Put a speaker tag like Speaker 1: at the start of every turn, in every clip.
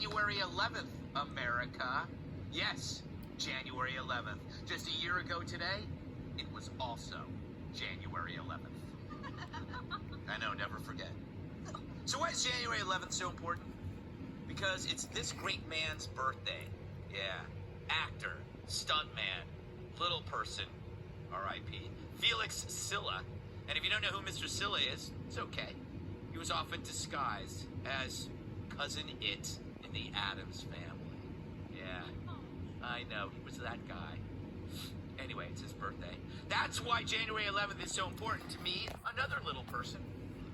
Speaker 1: January 11th, America. Yes, January 11th. Just a year ago today, it was also January 11th. I know, never forget. So why is January 11th so important? Because it's this great man's birthday. Yeah, actor, stuntman, little person, R.I.P. Felix Silla. And if you don't know who Mr. Silla is, it's okay. He was often disguised as Cousin It in the Addams Family. Yeah, I know, he was that guy. Anyway, it's his birthday. That's why January 11th is so important to me, another little person.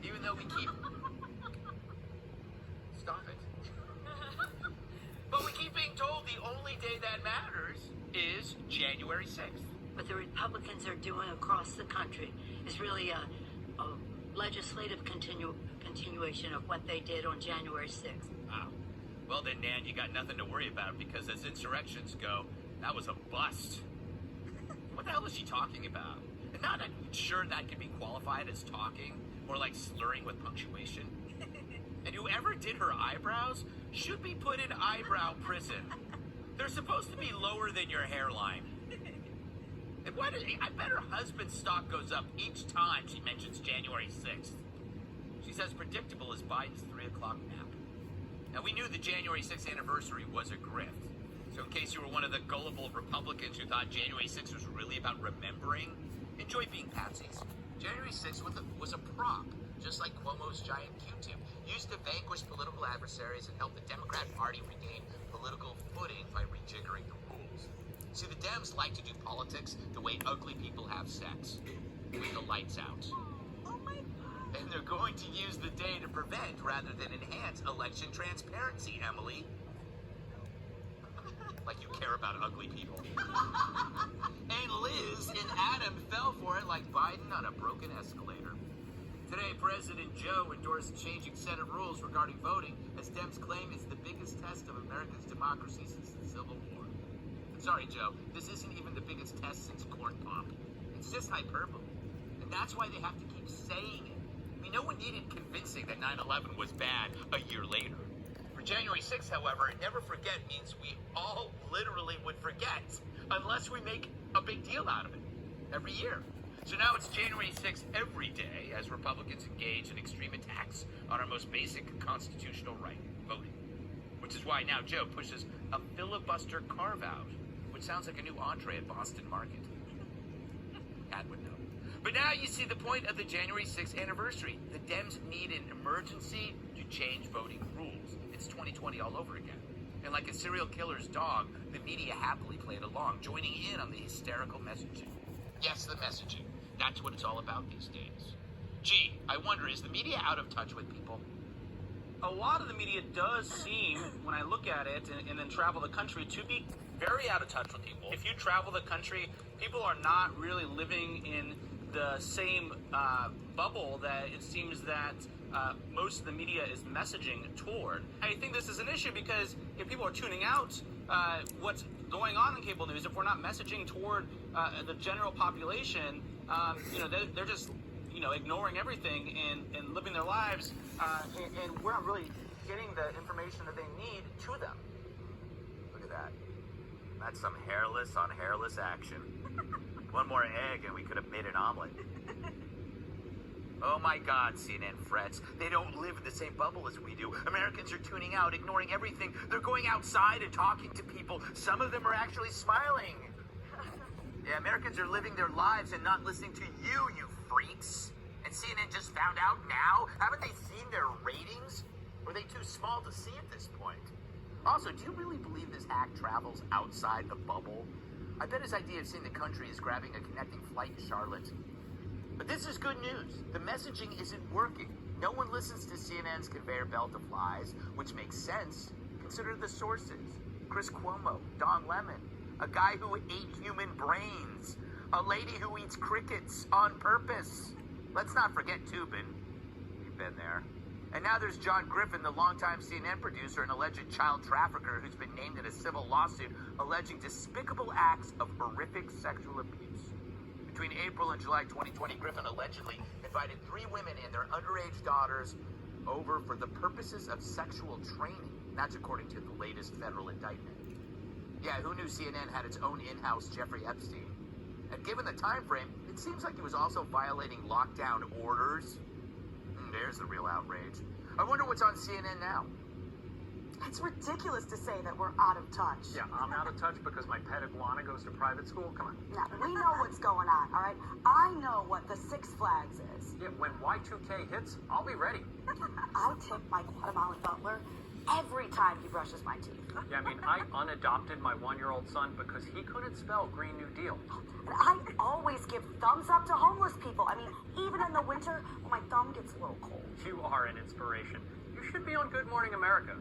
Speaker 1: Even though we keep... Stop it. But we keep being told the only day that matters is January 6th.
Speaker 2: What the Republicans are doing across the country is really a legislative continuation of what they did on January 6th.
Speaker 1: Wow. Well then, Nan, you got nothing to worry about because as insurrections go, that was a bust. What the hell is she talking about? And not sure that can be qualified as talking, more like slurring with punctuation. And whoever did her eyebrows should be put in eyebrow prison. They're supposed to be lower than your hairline. And why did I bet her husband's stock goes up each time she mentions January 6th. She's as predictable as Biden's 3 o'clock nap. Now, we knew the January 6th anniversary was a grift. So in case you were one of the gullible Republicans who thought January 6th was really about remembering, enjoy being patsies. January 6th was a prop, just like Cuomo's giant Q-tip, used to vanquish political adversaries and help the Democrat Party regain political footing by rejiggering the rules. See, the Dems like to do politics the way ugly people have sex, with the lights out.
Speaker 3: Oh my God.
Speaker 1: And they're going to use the day to prevent rather than enhance election transparency, Emily. Like you care about ugly people. And Liz and Adam fell for it like Biden on a broken escalator. Today, President Joe endorsed changing set of rules regarding voting, as Dems claim it's the biggest test of America's democracy since the Civil War. I'm sorry, Joe, this isn't even the biggest test since corn pop. It's just hyperbole. And that's why they have to keep saying it. I mean, no one needed convincing that 9/11 was bad a year later. For January 6th, however, never forget means we all literally would forget unless we make a big deal out of it every year. So now it's January 6th every day as Republicans engage in extreme attacks on our most basic constitutional right, voting. Which is why now Joe pushes a filibuster carve-out, which sounds like a new entree at Boston Market. Cat would know. But now you see the point of the January 6th anniversary. The Dems need an emergency to change voting rules. It's 2020 all over again. And like a serial killer's dog, the media happily played along, joining in on the hysterical messaging. Yes, the messaging. That's what it's all about these days. Gee, I wonder, is the media out of touch with people?
Speaker 4: A lot of the media does seem, when I look at it and then travel the country, to be very out of touch with people. If you travel the country, people are not really living in the same bubble that it seems that most of the media is messaging toward. I think this is an issue because if people are tuning out what's going on in cable news, if we're not messaging toward the general population, they're just ignoring everything and living their lives, and we're not really getting the information that they need to them.
Speaker 1: Look at that. That's some hairless on hairless action. One more egg and we could have made an omelet. Oh my God, CNN frets. They don't live in the same bubble as we do. Americans are tuning out, ignoring everything. They're going outside and talking to people. Some of them are actually smiling. Yeah, Americans are living their lives and not listening to you freaks. And CNN just found out now? Haven't they seen their ratings? Were they too small to see at this point? Also, do you really believe this hack travels outside the bubble? I bet his idea of seeing the country is grabbing a connecting flight to Charlotte. But this is good news. The messaging isn't working. No one listens to CNN's conveyor belt of lies, which makes sense. Consider the sources. Chris Cuomo, Don Lemon, a guy who ate human brains, a lady who eats crickets on purpose. Let's not forget Tubin. You've been there. And now there's John Griffin, the longtime CNN producer and alleged child trafficker who's been named in a civil lawsuit alleging despicable acts of horrific sexual abuse. Between April and July 2020, Griffin allegedly invited 3 women and their underage daughters over for the purposes of sexual training. That's according to the latest federal indictment. Yeah, who knew CNN had its own in-house Jeffrey Epstein? And given the time frame, it seems like he was also violating lockdown orders. There's the real outrage. I wonder what's on CNN now.
Speaker 3: It's ridiculous to say that we're out of touch.
Speaker 5: Yeah, I'm out of touch because my pet iguana goes to private school. Come on.
Speaker 3: Now, we know what's going on, all right? I know what the Six Flags is.
Speaker 5: Yeah, when Y2K hits, I'll be ready.
Speaker 3: I tip my Guatemalan butler every time he brushes my teeth.
Speaker 5: Yeah, I mean, I unadopted my 1-year-old son because he couldn't spell Green New Deal.
Speaker 3: And I always give thumbs up to homeless people. I mean, even in the winter when my thumb gets a little cold.
Speaker 5: You are an inspiration. You should be on Good Morning America.